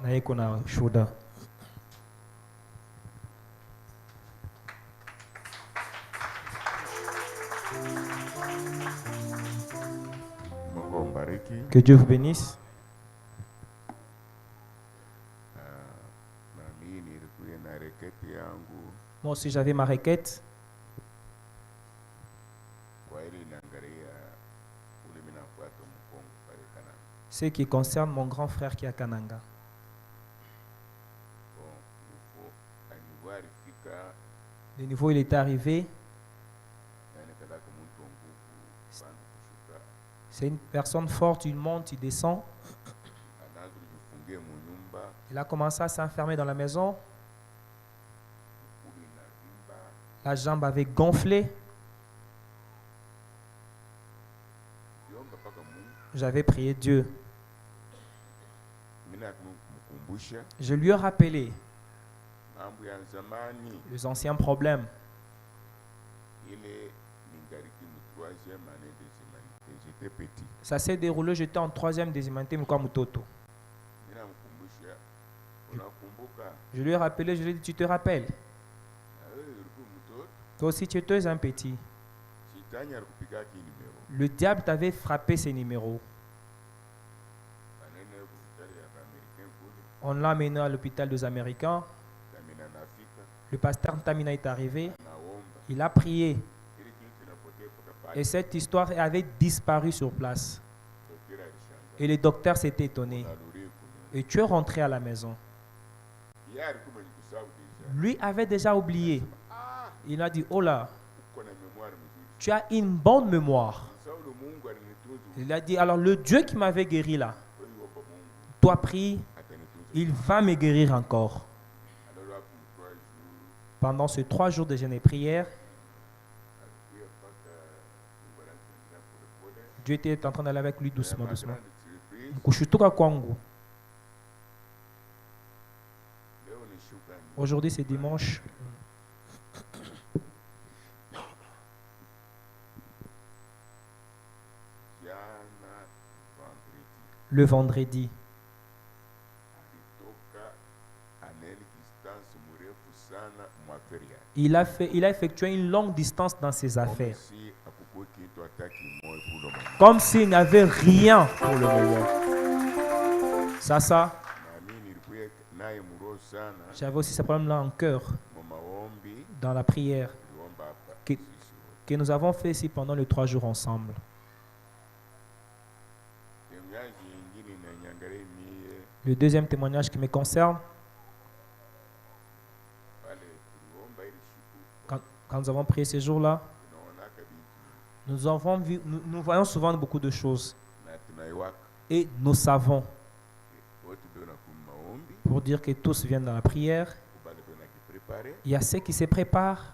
naye kuna shuhuda. Que Dieu vous bénisse. Moi aussi j'avais ma requête. Ce qui concerne mon grand frère qui est à Kananga. Le niveau il était arrivé. C'est une personne forte, il monte, il descend. Il a commencé à s'enfermer dans la maison. La jambe avait gonflé. J'avais prié Dieu. Je lui ai rappelé les anciens problèmes. Ça s'est déroulé, j'étais en 3e des humanités, mais comme Toto. Je lui ai rappelé, je lui ai dit, tu te rappelles? Toi aussi, tu étais un petit. Le diable t'avait frappé ces numéros. On l'a amené à l'hôpital des Américains. Le pasteur Tamina est arrivé. Il a prié. Et cette histoire avait disparu sur place. Et le docteur s'était étonné. Et tu es rentré à la maison. Lui avait déjà oublié. Il a dit, oh là, tu as une bonne mémoire. Il a dit, alors le Dieu qui m'avait guéri là, toi prie, il va me guérir encore. Pendant ces 3 jours de jeûne et prière, Dieu était en train d'aller avec lui doucement, doucement. Aujourd'hui, c'est dimanche. Le vendredi, il a effectué une longue distance dans ses affaires. Comme s'il n'avait rien pour le moment. Ça. J'avais aussi ce problème-là en cœur, dans la prière, que nous avons fait ici pendant les 3 jours ensemble. Le deuxième témoignage qui me concerne, quand nous avons prié ces jours-là, nous voyons souvent beaucoup de choses. Et nous savons, pour dire que tous viennent dans la prière, il y a ceux qui se préparent,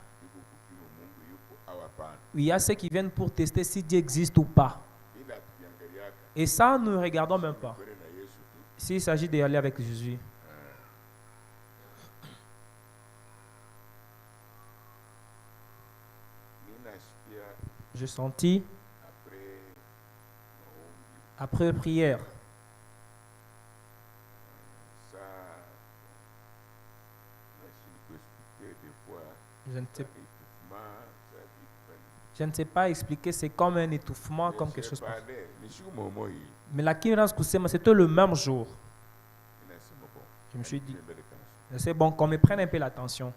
il y a ceux qui viennent pour tester si Dieu existe ou pas. Et ça, nous ne regardons même pas. S'il s'agit d'y aller avec Jésus. Je sentis, après prière, je ne sais pas expliquer, c'est comme un étouffement, comme quelque chose. Mais la Kiras Kusema, c'était le même jour. Je me suis dit, c'est bon, qu'on me prenne un peu l'attention.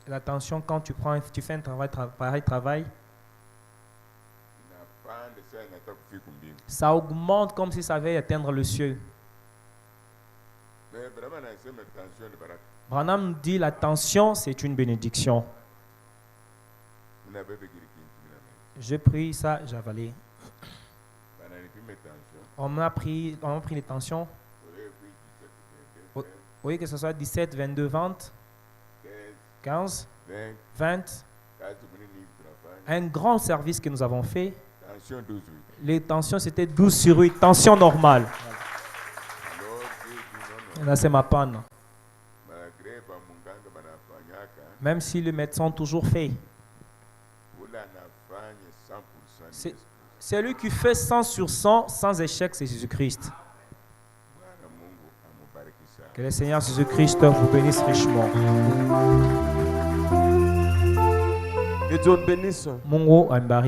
L'attention, quand tu fais un travail, ça augmente comme si ça avait atteindre le ciel. Branham dit la tension, c'est une bénédiction. J'ai pris ça, j'ai avalé. On m'a pris les tensions. Oui, que ce soit 17, 22, 20, 15, 20. Un grand service que nous avons fait. Les tensions, c'était 12 sur 8. Tension normale. Là, c'est ma panne. Même si les médecins ont toujours fait. Celui qui fait 100 sur 100 sans échec, c'est Jésus-Christ. Que le Seigneur Jésus-Christ vous bénisse richement. Que Dieu bénisse. Mungu ambariki.